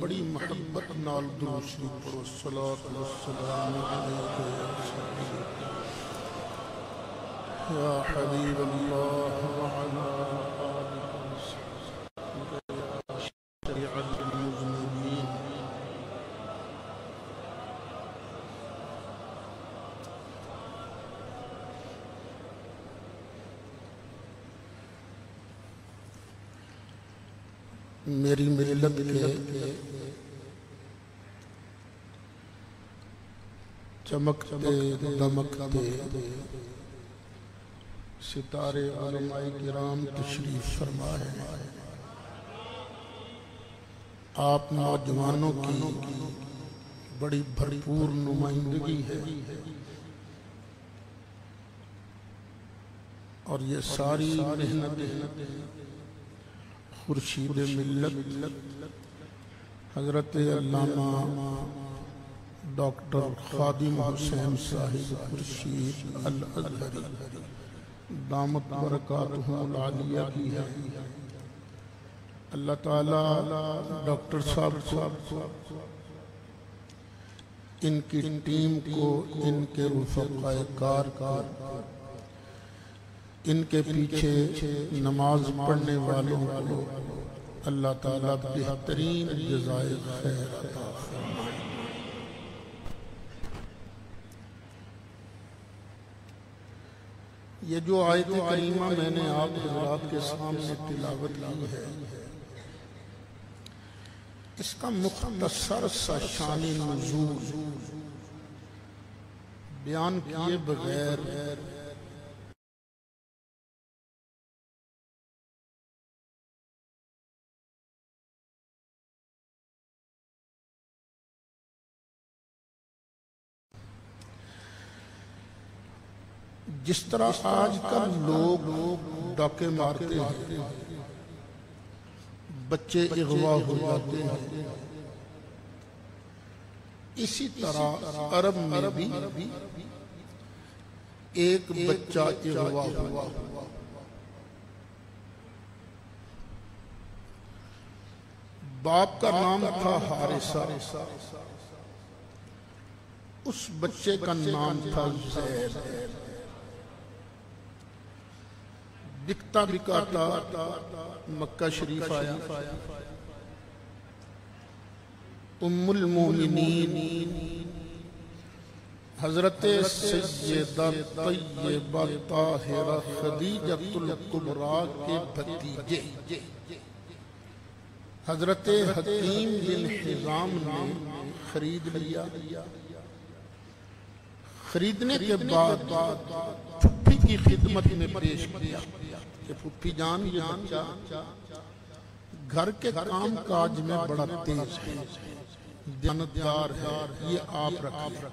बड़ी मोहब्बत नाल दुरूद शरीफ पढ़ो। सलात व सलाम अलैका या हबीब अल्लाह व अला आलिका व सहबिका या शरीअतुल मुज़निबीन। मेरी मिल्लत के चमकते दमकते सितारे उलमाए किराम तशरीफ फरमा है। आप नौजवानों की बड़ी भरपूर नुमाइंदगी है और ये सारी मेहनतें खुर्शीद मिल्लत हजरत अल्लामा डॉक्टर खादिम हुसैन साहिब खुर्शीद अल अज़हरी दामत बरकातुहुल आलिया की है। अल्लाह ताला डॉक्टर साहब को, इनकी टीम को, इनके रुफ़क़ाए कार इनके पीछे नमाज पढ़ने वालों को अल्लाह ताला बेहतरीन जज़ाए खैर अता फरमाए। ये जो आयत करीमा मैंने आप हज़रात के सामने तिलावत की है, इसका मुख्तसर सा शान नुज़ूल बयान किए बगैर जिस तरह आजकल लोग डाके मारते हैं, बच्चे अगवा हो जाते हैं, इसी तरह अरब में भी एक बच्चा अगवा हुआ। बाप का नाम था हारिसा, उस बच्चे का नाम था ज़ैद। दिखता बिकाता मक्का शरीफ आया। उम्मुल मोमिनीन हजरत सैयदा तय्यबा ताहिरा खदीजतुल कुबरा के भतीजे हजरत हकीम बिन हिज़ाम ने खरीद लिया। खरीदने के बाद फुफ्फी की खिदमत में पेश किया कि फुफ्फी जान, ये बच्चा घर के काम काज में बड़ा तेज है, दयानतदार है, ये आप रखिए।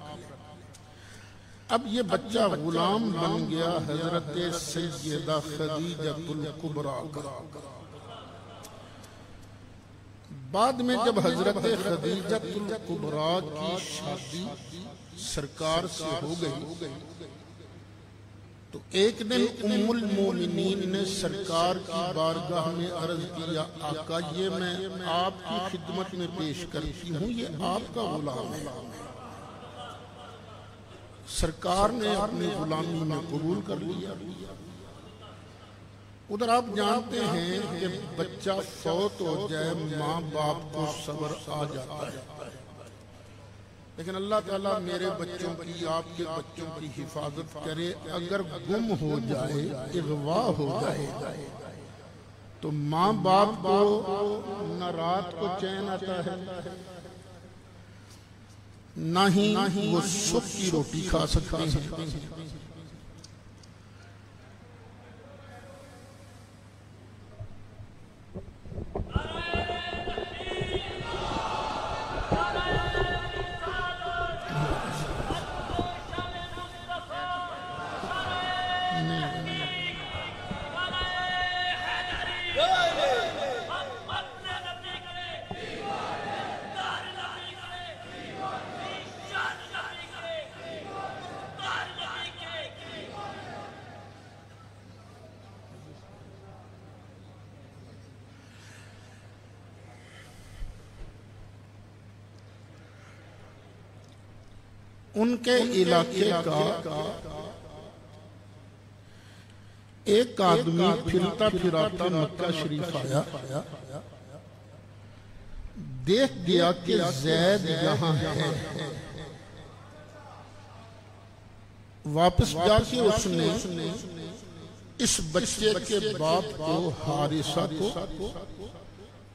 अब ये बच्चा गुलाम बन गया हजरत सैयदा खदीजतुल कुबरा का। बाद में जब हजरत खदीजतुल कुबरा की शादी सरकार से हो गई तो एक दिन उम्मुल मोमिनीन ने सरकार की बारगाह में अर्ज किया, आका ये मैं आपकी खिदमत में पेश करती हूँ, ये आपका गुलाम है। सरकार ने अपनी गुलामी में कबूल कर लिया। उधर आप जानते हैं कि बच्चा फौत हो जाए, माँ बाप को सब्र आ जाता है। लेकिन अल्लाह ताला मेरे बच्चों की, आपके बच्चों की हिफाजत करे। अगर गुम हो जाए, अगवा हो जाए, तो माँ बाप को न रात को चैन आता है, ना ही वो सुख की रोटी खा सकते हैं। उनके इलाके का एक आदमी फिरता फिराता मक्का शरीफ आया, देख गया कि ज़ैद यहाँ है। वापस जाके उसने इस बच्चे के बाप को, हारिसा को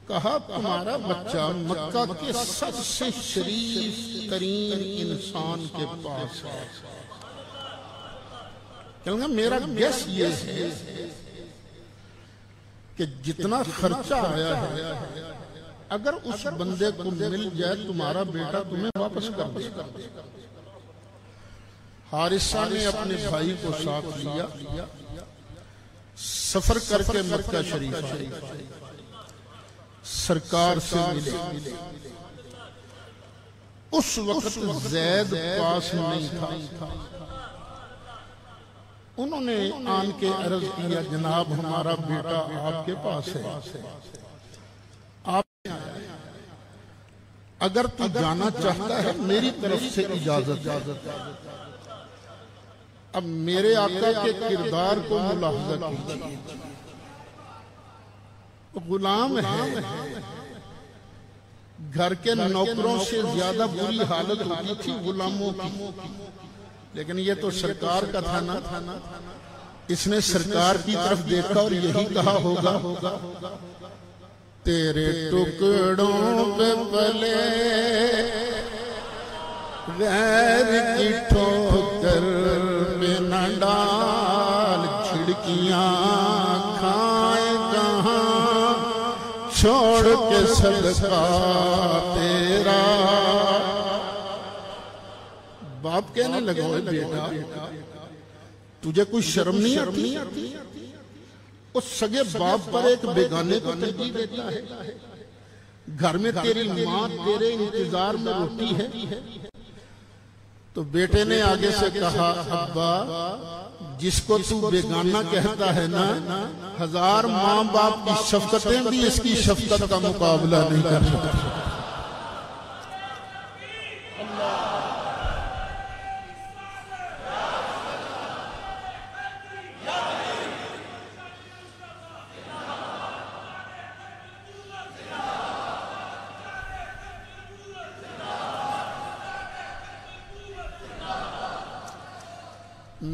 कहा, तुम्हारा बच्चा मक्का के सबसे शरीफ तरीन इंसान के पास है। कहूँगा मेरा गेस ये है कि जितना खर्चा आया है, अगर उस बंदे को मिल जाए तुम्हारा बेटा तुम्हें वापस कर दे। हारिसा ने अपने भाई को साथ लिया, सफर करके मक्का शरीफ आए, सरकार से मिले। उस वक्त ज़ैद पास नहीं था। उन्होंने आन के अर्ज किया, जनाब हमारा बेटा आपके पास है, आप अगर तू जाना चाहता है मेरी तरफ से इजाजत। अब मेरे आका के किरदार को मुलाहजा कीजिए। गुलाम है, घर के नौकरों से ज्यादा बुरी हालत होती थी गुलामों की, लेकिन ये तो सरकार का था ना। इसने सरकार की तरफ देखा और यही कहा होगा, तेरे टुकड़ों पे पले गैर की ठोकर पे न डाल, झिड़कियां खाए कहाँ छोड़ के सदका तेरा। बाप कहने लगा, बेटा तुझे कोई शर्म नहीं आती? उस सगे बाप पर एक बेगाने को तरजीह देता है। घर में तेरी माँ तेरे इंतजार में रोटी है। तो बेटे ने आगे से कहा, अब्बा जिसको तू बेगाना कहता है ना, 1000 माँ बाप की शफकतें भी इसकी शफकत का मुकाबला नहीं कर सकती।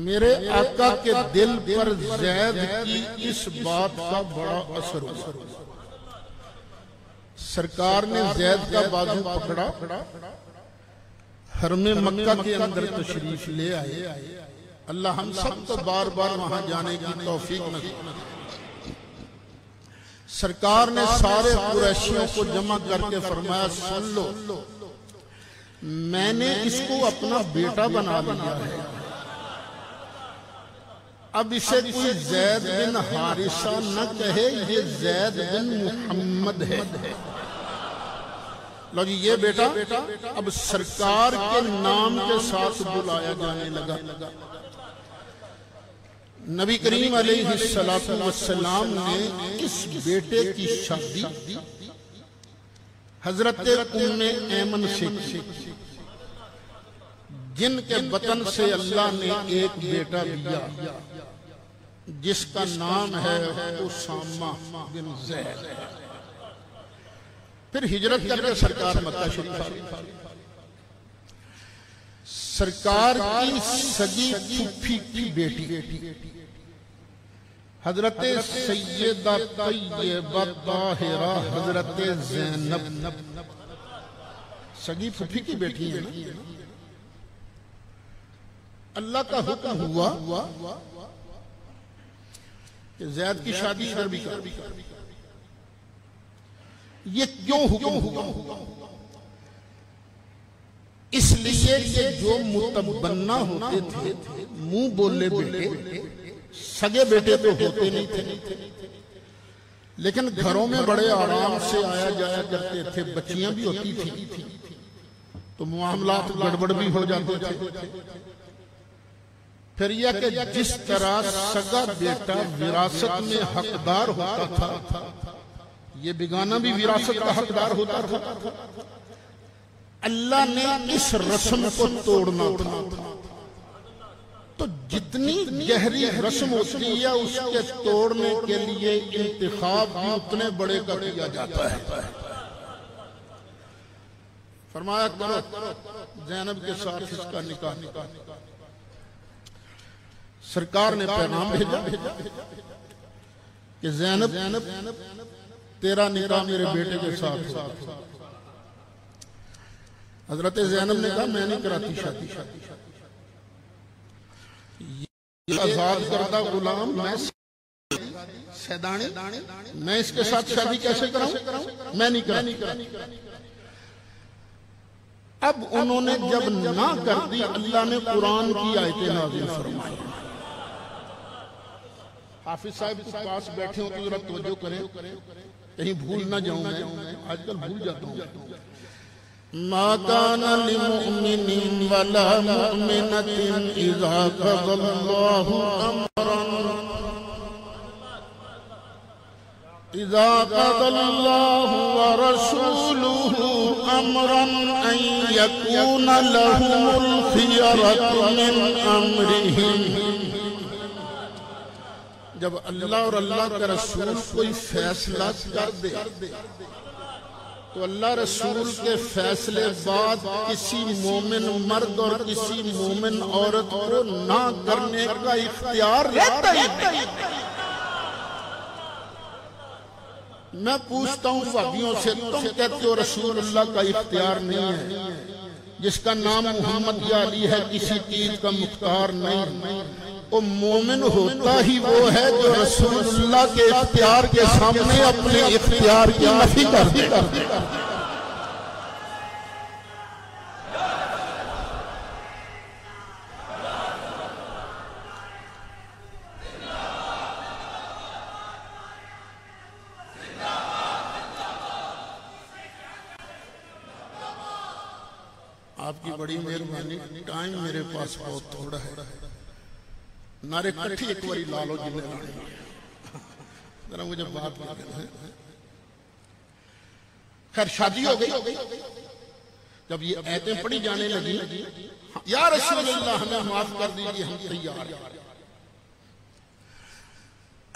मेरे आका के दिल पर ज़ैद की इस बात का बड़ा असर हुआ। सरकार ने ज़ैद का बाजू पकड़ा, हरमे मक्का के अंदर तशरीफ ले आए। अल्लाह हम सब को बार बार वहां जाने की तौफीक नसीब। सरकार ने सारे कुरैशियों को जमा करके फरमाया, सुन लो, मैंने इसको अपना बेटा बना लिया है। अब इसे कोई ज़ैद बिन हारिसा न कहे, ये ज़ैद बिन मुहम्मद है। लो जी, ये बेटा अब सरकार के नाम के साथ बुलाया जाने लगा। नबी करीम अलैहिस्सलातु वस्सलाम ने इस बेटे की शादी हजरत उम्मे ऐमन से, जिनके बतन से अल्लाह ने एक बेटा दिया जिसका नाम है उसामा बिन ज़ैद। फिर हिजरत करके सरकार मक्का शरीफ। सरकार की सगी फूफी की बेटी हजरत सैयदा तय्यबा ताहिरा हजरत ज़ैनब सगी फूफी की बेटी है ना। अल्लाह का हुक्म हुआ कि ज़ैद की शादी इधर भी कर। ये क्यों हुक्म हुआ? इसलिए कि जो मुतबन्ना होते थे, मुंह बोले बेटे, सगे बेटे तो होते नहीं थे, लेकिन घरों में बड़े आराम से आया जाया करते थे, बच्चियां भी होती थी, तो मामलात गड़बड़ भी हो जाते थे। फिर यह कि जिस तरह सगा बेटा विरासत में हकदार होता था, ये बिगाना भी विरासत का हकदार होता था। अल्लाह ने इस रस्म को तोड़ना था, तो जितनी गहरी रस्म होती है उसके तोड़ने के लिए इंतखाब भी उतने बड़े का किया जाता है। फरमाया करो ज़ैनब के साथ इसका निकाह। सरकार ने पैगाम भेजा कि ज़ैनब तेरा निकाह मेरे बेटे के साथ। हजरत ज़ैनब ने कहा मैं नहीं कराती शादी, आजाद करदा गुलाम मैं सैदानी, मैं इसके साथ शादी कैसे कराऊं? मैं नहीं करा। अब उन्होंने जब ना कर दी, अल्लाह ने कुरान की आयतें नाज़िल फरमाई। हाफिज साहब के पास बैठे हो तो जरा तवज्जो करें, कहीं भूल ना जाऊं मैं, आजकल भूल जाता हूं। मा काना लिमुमिनिन वला मुमिनतिन इज़ा क़ज़ल्लाहु अमरन इज़ा क़ज़ल्लाहु व रसूलुहु अमरन अन यकूना लहुमुल खियरतु मिन अमरिहिम। जब अल्लाह और अल्लाह का रसूल कोई फैसला कर दे तो अल्लाह रसूल के फैसले बाद किसी मोमिन मर्द और किसी मोमिन औरत को ना करने का इख्तियार रहता ही नहीं। मैं पूछता हूँ भाभियों से, तुम कहते हो रसूल अल्लाह का इख्तियार नहीं है, जिसका नाम मोहम्मद या अली है, किसी चीज का मुख्तार नहीं, वो मोमिन होता ही वो है जो रसूलुल्लाह के इख्तियार के सामने अपने इख्तियार की नफी कर दे। आपकी बड़ी मेहरबानी, टाइम मेरे पास बहुत थोड़ा है, नारे कट्ठी एक बारी लालो जिले जरा मुझे बात करना है। खैर शादी हो गई, जब ये आयतें पढ़ी जाने लगी, या रसूलल्लाह हमें माफ कर दीजिए, हम तैयार हैं।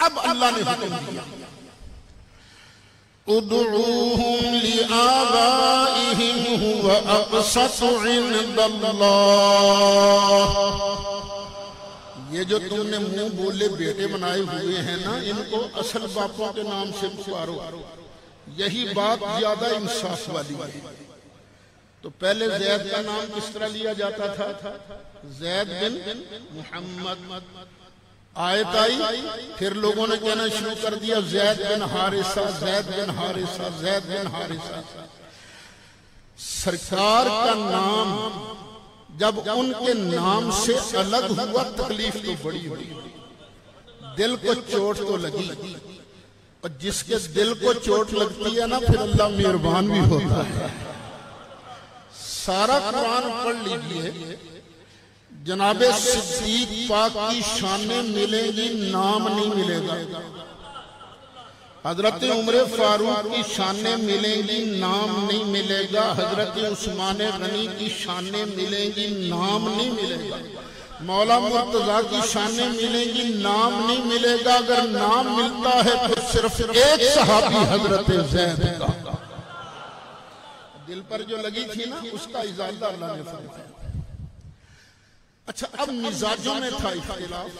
अब अल्लाह ने हुक्म दिया, उदऊहुम लिआबाइहिम हुवा अक़सतु इंदल्लाह। ये जो तुमने मुंह बोले बेटे बनाए हुए हैं ना, इनको असल बापों के नाम से पुकारो, यही बात ज्यादा इंसाफ वाली है। तो पहले ज़ैद का नाम किस तरह लिया जाता था? ज़ैद बिन मुहम्मद। आयत आई, फिर लोगों ने कहना शुरू कर दिया ज़ैद बिन हारिसा, ज़ैद बिन हारिसा, ज़ैद बिन हारिसा। सरकार का नाम जब उनके नाम से अलग हुआ, तकलीफ तो बड़ी हुई, दिल को चोट तो लगी, और जिसके दिल को चोट लगती है ना, फिर अल्लाह मेहरबान भी होता है। सारा कुरान पढ़ लीजिए, जनाबे सिद्दीक पाक की शानें मिलेंगी, नाम नहीं मिलेगा। हजरत उमर फारूक की शानें मिलेंगी, नाम नहीं मिलेगा। हजरत उस्मान गनी की शानें मिलेंगी, नाम नहीं मिलेगा। मौला मुर्तजा की शानें मिलेंगी, नाम नहीं मिलेगा। अगर नाम मिलता है तो सिर्फ एक सहाबी हजरत ज़ैद का। दिल पर जो लगी थी ना, उसका इजाला अल्लाह ने फरमाया। अच्छा, अब मिजाजों में था इख्तिलाफ।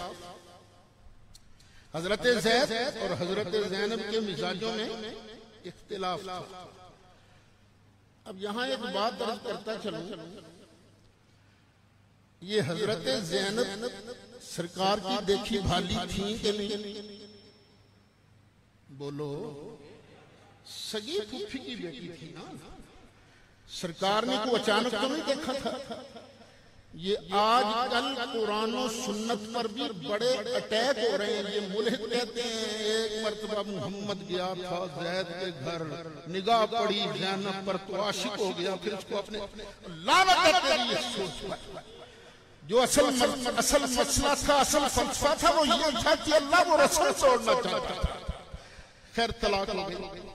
हजरत ज़ैद और हजरत ज़ैनब के मिजाजों में इख्तिलाफ था। अब यहां एक बात अर्ज करता चलूं, ये हजरत ज़ैनब सरकार की देखी भाली थी कि नहीं? बोलो, सगी फूफी की बेटी थी ना। सरकार ने को अचानक तो नहीं देखा था। ये आजकल कुरान और सुन्नत पर भी बड़े अटैक हो रहे हैं। ये मुल्हिद कहते हैं एक मर्तबा मोहम्मद गया था ज़ैद के घर, निगाह पड़ी ज़ैनब पर तो आशिक हो गया, फिर उसको अपने लानत करते रही। सोच जो असल मसला था, असल फलसफा था, वो ये था कि अल्लाह वो रसूल छोड़ना चाहता था। खैर तलाक हो गई।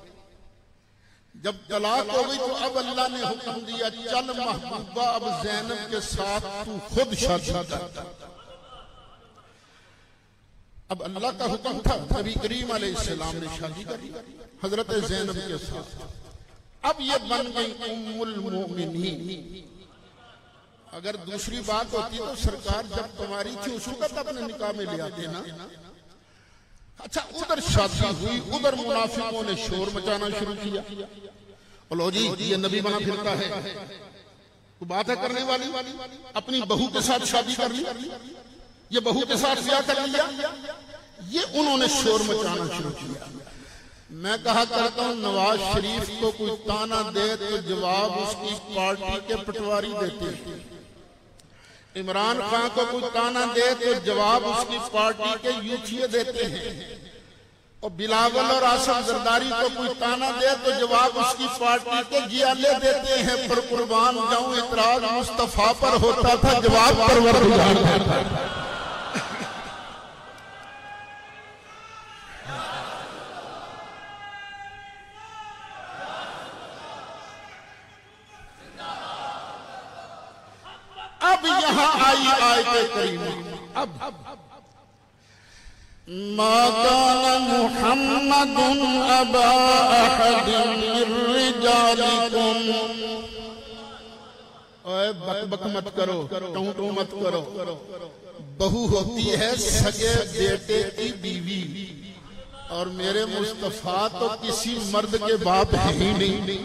जब तलाक हो गई तो अब अल्लाह ने हुक्म दिया, चल महबूबा अब ज़ैनब के साथ तू खुद शादी कर। अब अल्लाह का हुक्म था, नबी करीम अलैहिस्सलाम ने शादी कर हजरत ज़ैनब के साथ। अब ये बन गई उम्मुल मोमिनीन। अगर दूसरी बात होती तो सरकार जब तुम्हारी थी उस वक्त अपने निकाह में ले आते ना। अच्छा, उधर शादी हुई, उधर मुनाफिकों ने शोर मचाना शुरू किया। बोलो जी, ये नबी बना फिरता है, तो बात है करने वाली, अपनी बहू के साथ शादी कर ली, ये बहू के साथ ब्याह कर लिया। ये उन्होंने शोर मचाना शुरू किया। मैं कहा करता हूं, नवाज शरीफ को कोई ताना दे तो जवाब उसकी पार्टी के पटवारी देते हैं। इमरान खान को कोई ताना दे तो जवाब उसकी पार्टी के यूथिये देते हैं। और बिलावल और आसम जरदारी को कोई ताना दे तो जवाब उसकी पार्टी के जियाले देते हैं। पर कुर्बान जाऊं, इतराज मुस्तफा पर होता था, जवाब परवरदिगार देता था। अब यहां आई आयत करीमा। अब मा काना मुहम्मदुन अबा अहदिन मिन रिजालिकुम। ओए बक बक मत करो, टू टू मत करो। बहू होती है सगे बेटे की बीवी, और मेरे मुस्तफा तो किसी मर्द के बाप है ही नहीं।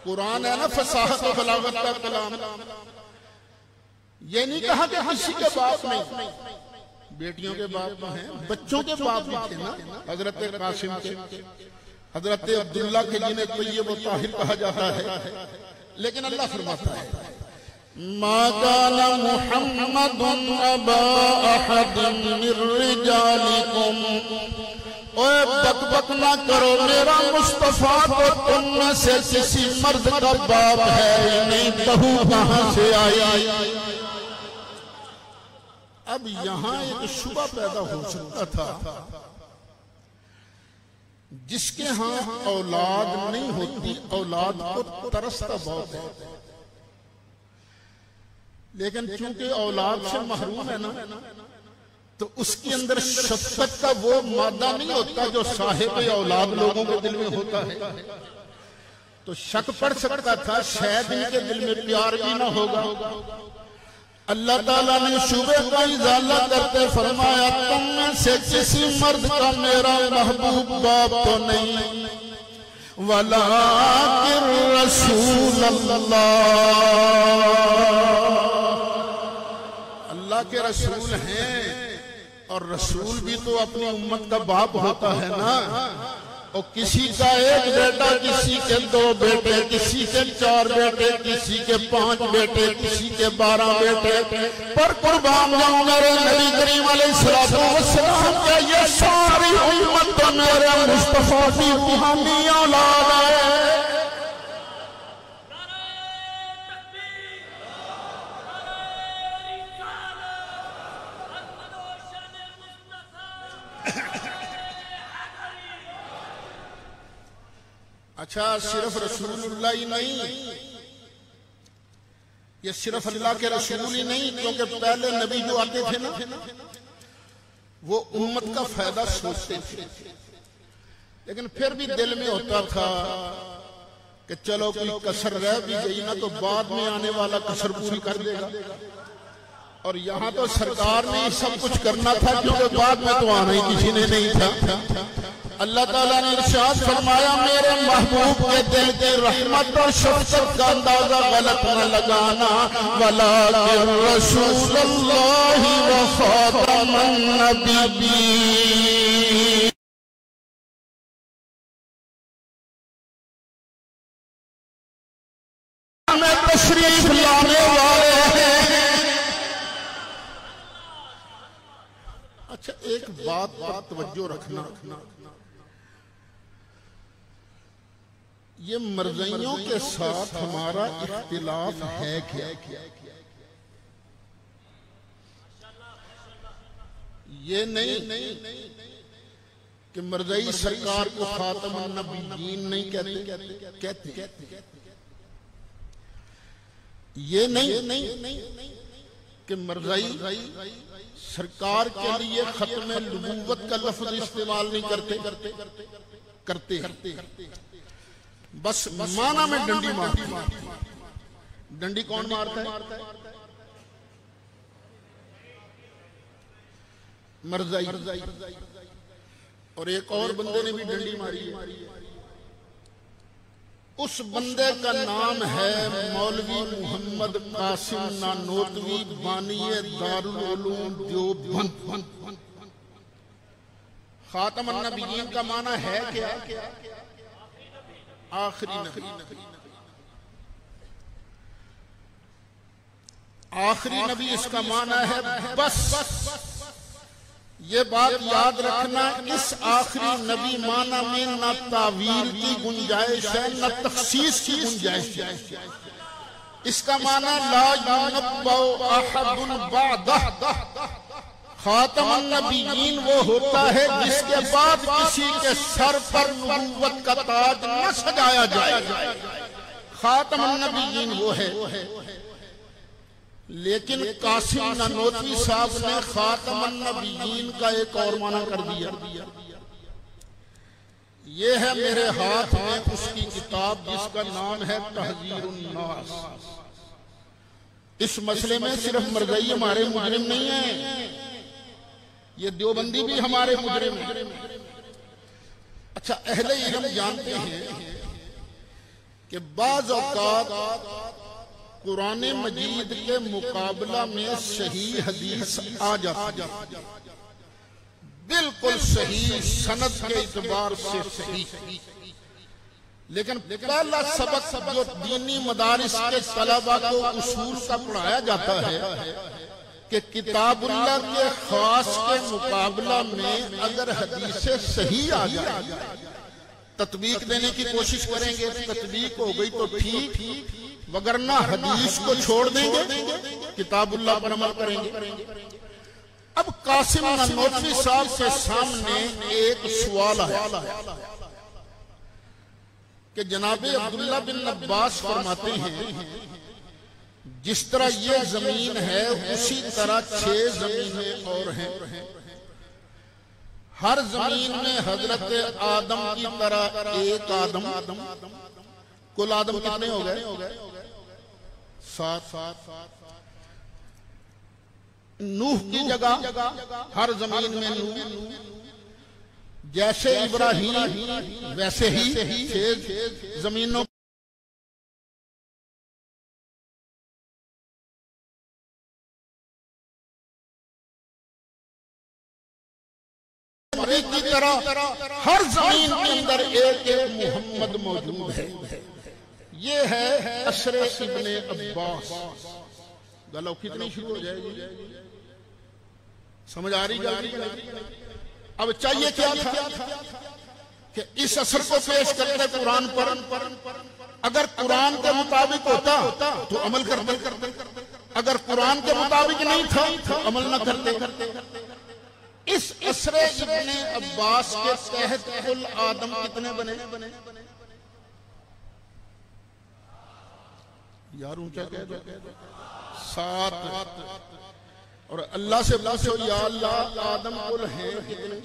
कुरान है ना फसाहत और बलागत का कलाम। ये नहीं कहा कि किसी के बाप नहीं, बेटियों के बाप हैं, बच्चों के बाप भी थे ना। हजरत कासिम के, हजरत अब्दुल्ला के, जिन्हें तय्यब व ताहिर कहा जाता है। लेकिन अल्लाह फरमाता है, मा काना मुहम्मदुन अबा अहदिन मिन रिजालिकुम। ओए बक बक ना करो, मेरा मुस्तफा तो तुम में से किसी मर्द का बाप है नहीं। बहू कहां से आई? अब यहां एक शुबा पैदा हो सकता था, जिसके यहां औलाद नहीं होती, औलाद को तरसता बहुत है। लेकिन चूंकि औलाद से महरूम है ना, तो उसके अंदर शफ़क़त का वो मादा नहीं होता जो साहिब औलाद लोगों के दिल में होता है। तो शक पड़ सकता था, शायद इनके दिल में प्यार भी ना होगा। अल्लाह ताला ने शुबे का इज़ाला करते फरमाया, तुम में से किसी मर्द का मेरा महबूब बाप तो नहीं, वलाकिन रसूल अल्लाह के रसूल हैं। और रसूल भी तो अपनी उम्मत का बाप होता है ना। और किसी का एक बेटा, किसी के 2 बेटे, किसी के 4 बेटे, किसी के 5 बेटे, किसी के 12 बेटे। पर कुर्बान जाऊं मेरे नबी करीम अलैहिस्सलातु वस्सलाम के ये सारी उम्मत तो मेरे मुस्तफा की रूहानी औलाद है। अच्छा, सिर्फ रसूलुल्लाह ही नहीं, ये सिर्फ अल्लाह के रसूल ही नहीं, क्योंकि पहले नबी जो आते थे ना, वो उम्मत का फायदा सोचते थे। लेकिन फिर भी दिल में होता था कि चलो कोई कसर रह भी गई ना, तो बाद में आने वाला कसर पूरी कर देगा। और यहाँ तो सरकार ने सब कुछ करना था, क्योंकि बाद में तो आना ही किसी ने नहीं था। अल्लाह ताला ने इरशाद फरमाया, मेरे महबूब के दिल की रहमत और शफ़क़त का अंदाजा गलत न लगाना, वलाकिन रसूलुल्लाह व ख़ातमुन नबिय्यीन। में तशरीफ लाने वाले हैं। अच्छा, एक बात पर तवज्जो रखना, ये मरज़इयों के साथ हमारा इख्तिलाफ है क्या? ये नहीं कि मरज़ई सरकार को खातमुन नबिय्यीन नहीं कहते। ये नहीं कि मरज़ई सरकार के लिए खत्म नबूवत का लफ्ज़ इस्तेमाल नहीं करते। बस माना में डंडी मारते। डंडी कौन मारता है? मरज़ई। और एक और बंदे ने भी डंडी मारी है। उस बंदे का नाम है मौलवी मोहम्मद कासिम नानोतवी, बानिए दारुल उलूम देवबंद। खातमुन नबिय्यीन का माना है क्या? आखिरी नबी। आखिरी नबी इसका माना है। बस ये बात याद रखना, इस आखिरी नबी माना में न तावील की गुंजाइश है, न तखसीस की गुंजाइश है। इसका माना ला युनब्बउ अहदुन बअदह। खातमुन नबिय्यीन वो होता है जिसके बाद किसी के सर पर नबूवत का ताज न सजाया जाए। खातमुन नबिय्यीन वो है। लेकिन कासिम नानोतवी साहब ने खातमुन नबिय्यीन का एक और माना कर दिया। ये है मेरे हाथ में उसकी किताब जिसका नाम है तहज़ीरुन नास। इस मसले में सिर्फ मरज़ई हमारे मुजरिम नहीं है, ये देवबंदी भी हमारे मुजरिम है। अच्छा, अहले इल्म जानते हैं कि बाज़ औक़ात कुरान मजीद के मुकाबला में सही हदीस आ जाती है, बिल्कुल सही सनद के इतबार से सही। लेकिन पहला सबक जो दीनी मदारिस के तलबा को उसूल का पढ़ाया जाता है कि किताबुल्लाह के खास के मुकाबला में अगर हदीसें सही आ जाए, तत्बीक देने की कोशिश करेंगे, तत्बीक हो गई तो ठीक, वगरना हदीस को छोड़ देंगे, किताबुल्लाह पर अमल करेंगे। अब कासिम नानोतवी साहब के सामने एक सवाल आया कि जनाबे अब्दुल्ला बिन अब्बास फरमाते हैं, जिस तरह ये जमीन है उसी तरह 6 जमीनें और हैं। हर जमीन में हजरत आदम की तरह एक आदम, कुल आदम कितने हो गए? 7। नूह की जगह हर जमीन में नूह, जैसे इब्राहीम वैसे ही 6 जमीनों की तरह हर जमीन के अंदर एक मोहम्मद मौजूद है। ये है असरे इब्ने अब्बास। गलो कितनी शुरू हो जाएगी, समझ आ रही? अब चाहिए क्या था कि इस असर को पेश करते कुरान पर। अगर कुरान के मुताबिक होता तो अमल करते, अगर कुरान के मुताबिक नहीं था तो अमल न करते। इस असरे इब्ने अब्बास के तहत कुल आदम कितने बने? यार ऊंचा कह दो, 7। और अल्लाह से पूछो, या अल्लाह आदम कुल हैं कितने?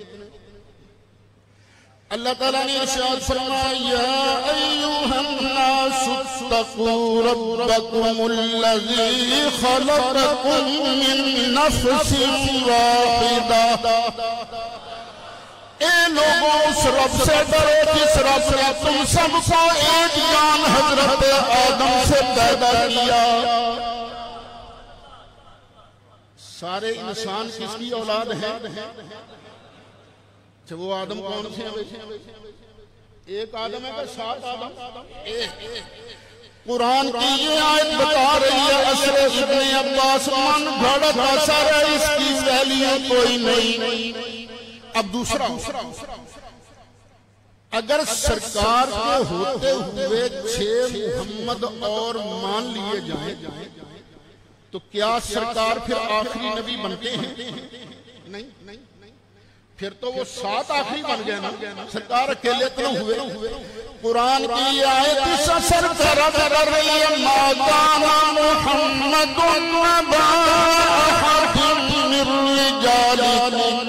अल्लाह ताला ने इरशाद फरमाया अय्युहन्नासुत्तकू रब्बकुमुल्लज़ी खलक़कुम मिन नफ्सिन वाहिदा। ए लोगों उस रब से डरो जिस रब ने तुम सबको एक जान हजरत आदम से पैदा किया। सारे इंसान किसकी औलाद है? वो आदम कौन से हैं? एक आदम है कि 7 आदम? कुरान की ये आयत बता रही है असर इब्ने अब्बास मन घड़त असर है, इसकी वैल्यू कोई नहीं। अब दूसरा, अगर सरकार के होते हुए 6 मुहम्मद और मान लिए जाए तो क्या सरकार फिर आखिरी नबी बनते हैं? नहीं, फिर तो वो 7 आखिरी बन गए ना, सरकार अकेले तो हुए। कुरान की आयत असर कर रही है माकाना मुहम्मदुन नबा अहदिन मिन रिजालिकुम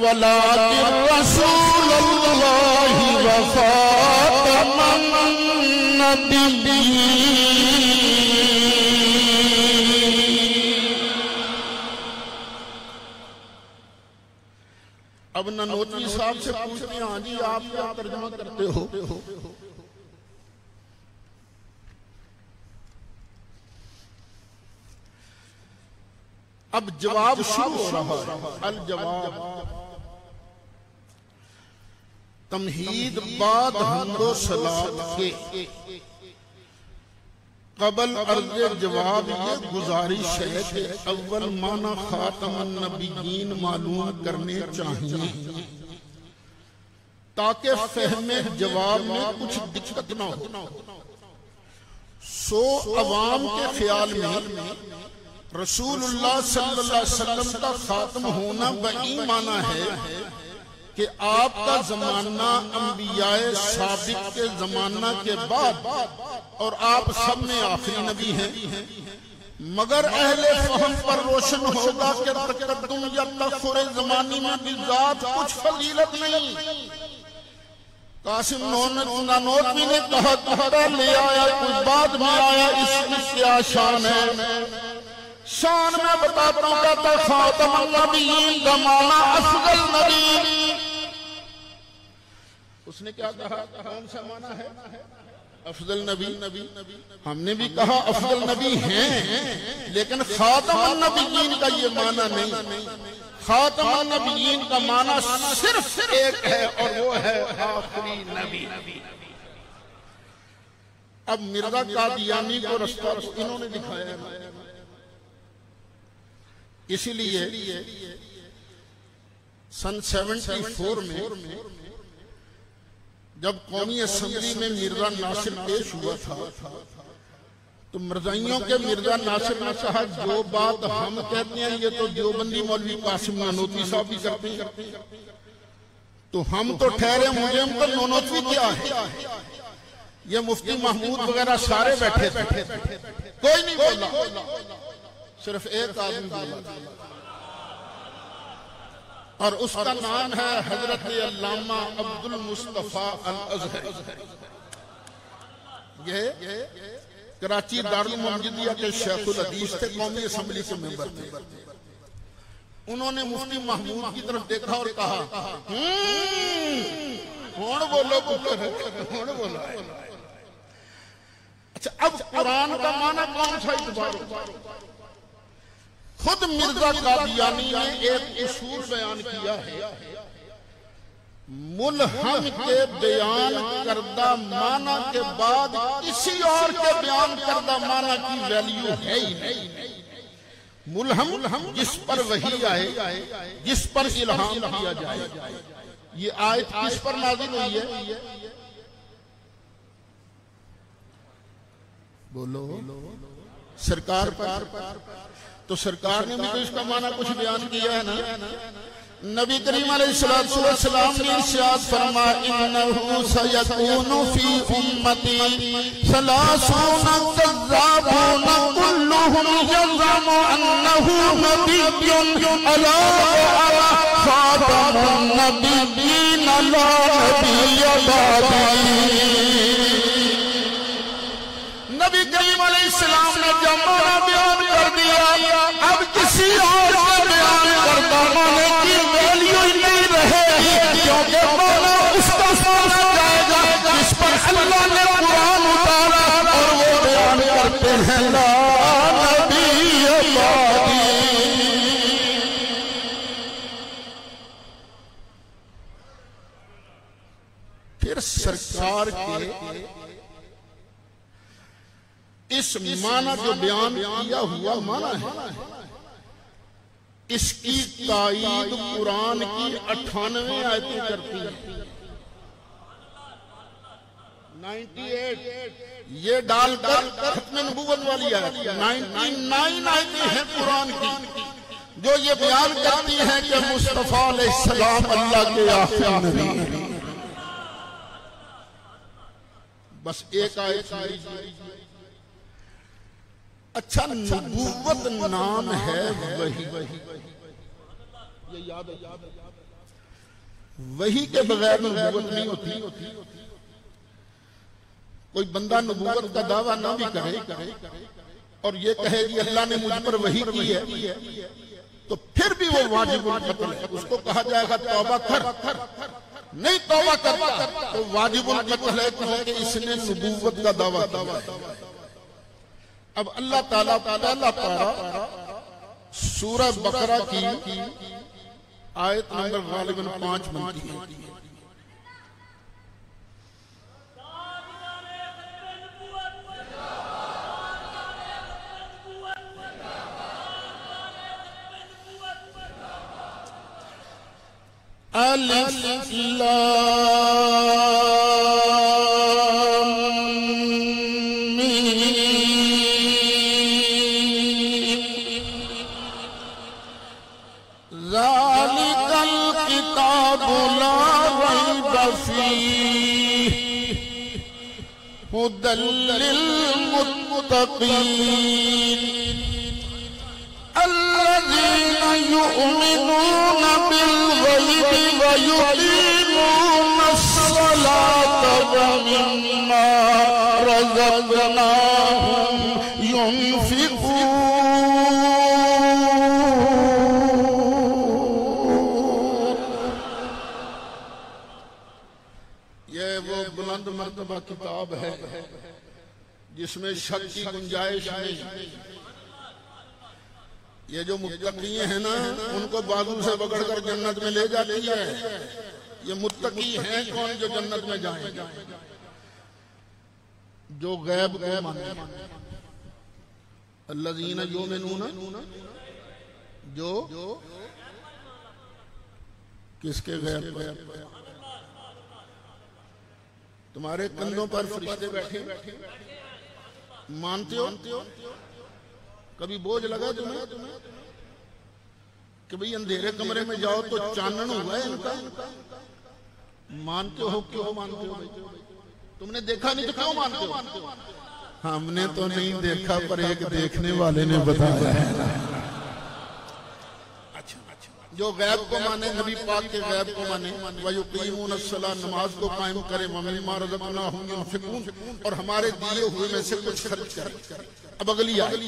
वलाकिन रसूलुल्लाहि व खातमन नबिय्यीन। अब ननोतवी साहब से पूछते हैं, हाँ जी आप क्या तर्जुमा करते हो? अब जवाब शुरू हो रहा है। अल जवाब तमहीद बाद हमदो सलात के कबल अर्ज़े जवाब ये गुजारिश है कि अव्वल माना खातमन नबीयीन मालूम करने चाहिए ताकि फहमे जवाब में कुछ दिक्कत न हो। सो अवाम के ख्याल में रसूलुल्लाह सल्लल्लाहु अलैहि वसल्लम का खात्म होना वही माना है कि आपका जमाना अंबियाए साबिक के जमाना के बाद और आप सब में आखिरी नबी हैं। मगर अहले फहम पर रोशन होगा कि तकद्दुम या तअख्खुर ज़मानी में बिज़ात कुछ फजीलत नहीं। कासिम नानोतवी ने कहा ले आया कुछ बाद में आया, इसमें क्या शान है? शान में बताता हूं, कहता खातमुन नबिय्यीन का माना अफजल नबी। उसने क्या कहा? कौन सा माना है? अफजल नबी। हमने भी कहा अफजल नबी हैं, लेकिन खातमुन नबिय्यीन का ये माना नहीं। खातमुन नबिय्यीन का माना सिर्फ एक है और वो है आखिरी नबी। अब मिर्जा कादियानी को रास्ता इन्होंने दिखाया, इसीलिए सन 74 में जब कौमी असेंबली में मिर्जा नासिर पेश हुआ था तो मिर्जाइयों के मिर्जा नासिर ने कहा जो बात हम कहते हैं ये तो देवबंदी मौलवी कासिम नानोतवी साहब भी करते हैं, तो हम तो ठहरे मुझे तो नानोतवी क्या है? ये मुफ्ती महमूद वगैरह सारे बैठे थे, कोई नहीं बोला, सिर्फ एक आदमी बोला और उसका नाम है हजरत अल्लामा अब्दुल मुस्तफा अल अज़हर। ये कराची दारुल मुहम्मदिया के शेखुल हदीस थे, कौमी असेंबली के मेंबर थे। उन्होंने मुफ्ती महमूद की तरफ देखा और कहा कौन बोलो कौन बोला? अच्छा, अब कुरान का माना कौन सा इतबार? खुद मिर्जा कादियानी ने एक उसूल बयान किया है, मुल्हम के बयान करदा माना के बाद किसी और के बयान करदा माना की वैल्यू है ही नहीं। मुल्हम जिस पर वही आए, जिस पर इल्हाम किया जाए। ये आयत किस पर नाज़िल हुई है? बोलो, सरकार पर। तो सरकार ने भी तो इसका माना कुछ बयान किया है ना। नबी करीम अलैहिस्सलाम ने इरशाद फरमाया इन्नहु सयकूनु फी उम्मती सलासूना कज़्ज़ाबून कुल्लुहुम यज़अमु अन्नहु नबिय्युन अला खातमुन नबिय्यीन ला नबिय्य बादी। नबी करीम अलैहिस्सलाम ने जब माना बयान कर दिया, अब किसी और का बयान करता माने की वैल्यू ही नहीं रहेगी, क्योंकि माना उसका माना जाएगा जिस पर अल्लाह ने कुरान उतारा और वो बयान करते हैं ला नबिय्य बादी। फिर सरकार के इस माना जो बयान किया हुआ माना है, इसकी तायीद कुरान की 98 आयतें करती है। 98 ये डालकर खत्म नबूवत वाली है। 99 आयतें हैं कुरान की जो ये बयान करती हैं कि मुस्तफा अलैहिस्सलाम अल्लाह के आखिरी नबी हैं। बस एक आयत। अच्छा, नबूवत नाम है वही, ये याद है। वही के बगैर नबूवत नहीं होती। कोई बंदा नबूवत का दावा ना भी करे और ये कहे कि अल्लाह ने मुझ पर वही की है, तो फिर भी वो वाजिबुल कत्ल है। उसको कहा जाएगा तौबा कर, नहीं तौबा करता तो वाजिबुल कत्ल है, क्योंकि इसने नबूवत का दावा किया। अब अल्लाह ताला पहला पारा सूरह बकरा की आयत नंबर गालिबन 5 बनती है। अलिफ लाम हुदल लिलमुत्तकीन अल्लज़ीना युमिनून बिल-ग़ैबि व युक़ीमूनस-सलात व मिम्मा रज़क़नाहुम युनफ़िक़ून। बुलंद मर्तबा किताब है जिसमें शक की गुंजाइश नहीं। ये जो मुत्तकी हैं ना, उनको बाजू से पकड़कर जन्नत में ले जाती है। ये मुत्तकी हैं कौन जो जन्नत में जाएंगे? जो गैब को माने, अल्लज़ीना युमिनून, जो किसके गैब को? तुम्हारे कंधों पर फरिश्ते बैठे, मानते हो? कभी बोझ लगा तुम्हें कि भाई अंधेरे कमरे में जाओ तो चानन हुआ है इनका? मानते हो? क्यों मानते हो? तुमने देखा नहीं तो क्यों मानते हो? हमने तो नहीं देखा, पर एक देखने वाले ने बताया है। जो गैब को माने, नबी पाक के गैब को माने, वयुकीमूनस-सलात, नमाज को कायम करे, वमिम्मा रज़क़नाहुम युनफ़िक़ून, और हमारे दिए हुए में से कुछ खर्च करे। अब अगली आयत,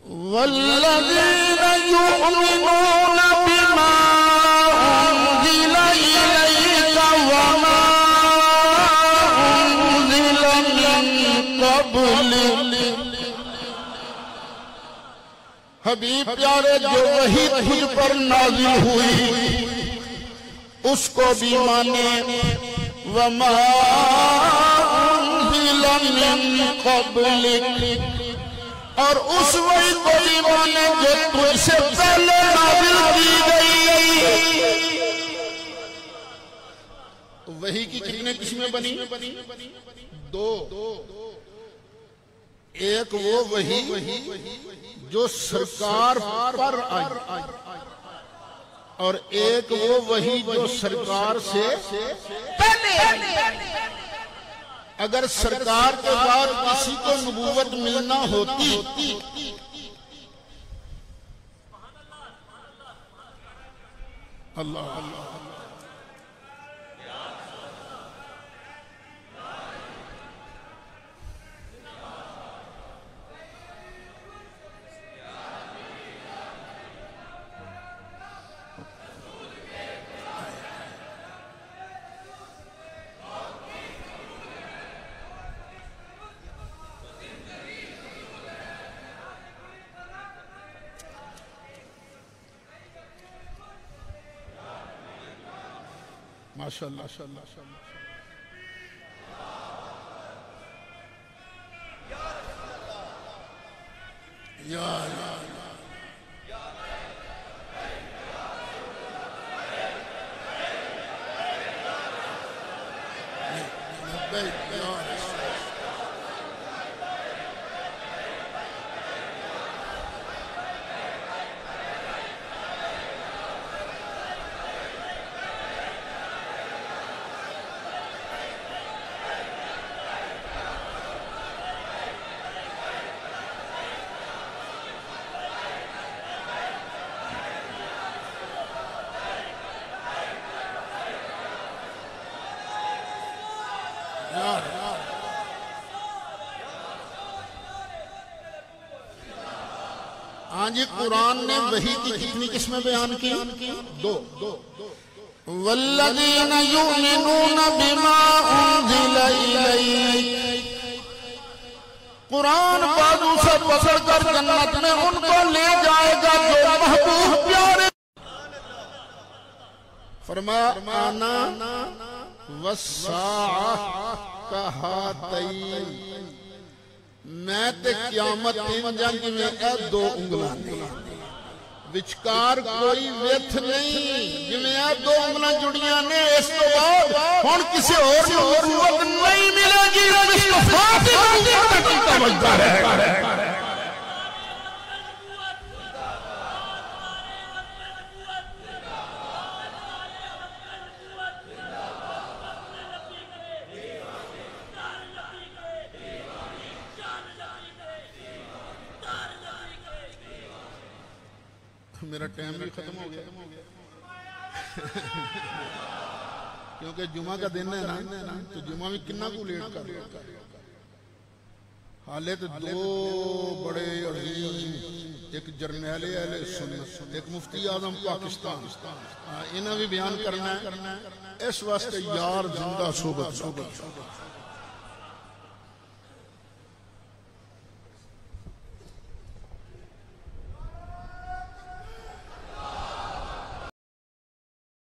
वल्लज़ीना युमिनून बिमा उन्ज़िला इलैका वमा उन्ज़िला मिन क़ब्लिक। हबीब प्यारे, जो वही तुझ पर नाज़िल हुई उसको भी माने, वमा उन्ज़िला मिन क़ब्लिक, और उस वही को भी माने जो तुझसे पहले नाज़िल की गई। वही की कितने किस्में बनी? दो। एक वो वही जो सरकार पर आई, और एक वो वही जो सरकार से पहले। अगर सरकार के बाद किसी को नबूवत मिलना होती अल्लाह अल्लाह माशाअल्लाह या हाँ जी, कुरान ने वही की कितनी किस्में बयान की? दो। वल्लज़ीन युमिनून बिमा उन्ज़िला इलैक, कुरान बाजू से पकड़कर जन्नत में उनको ले जाएगा जो महबूब प्यारे। फरमाया आना वस्साअ कहातैन, मैं ते क़यामत तीन जंग में ए दो उंगलां ने विचकार कोई विथ नहीं, जिवें ए दो उंगलां जुड़ियां ने। इस तो बाद हुण किसी होर नूं नबूवत नहीं मिलेगी, मुस्तफा दी नबूवत दा वजदा रहेगा। मेरा टाइम भी खत्म हो गया क्योंकि जुमा का दिन है ना, तो जुमा भी कितना को लेट कर हाले तो दो बड़े अजीम, एक जर्नैल अहले सुन्नत, एक मुफ्ती आजम पाकिस्तान, इन्हें भी बयान करना है। इस वास्ते यार जिंदा सोबत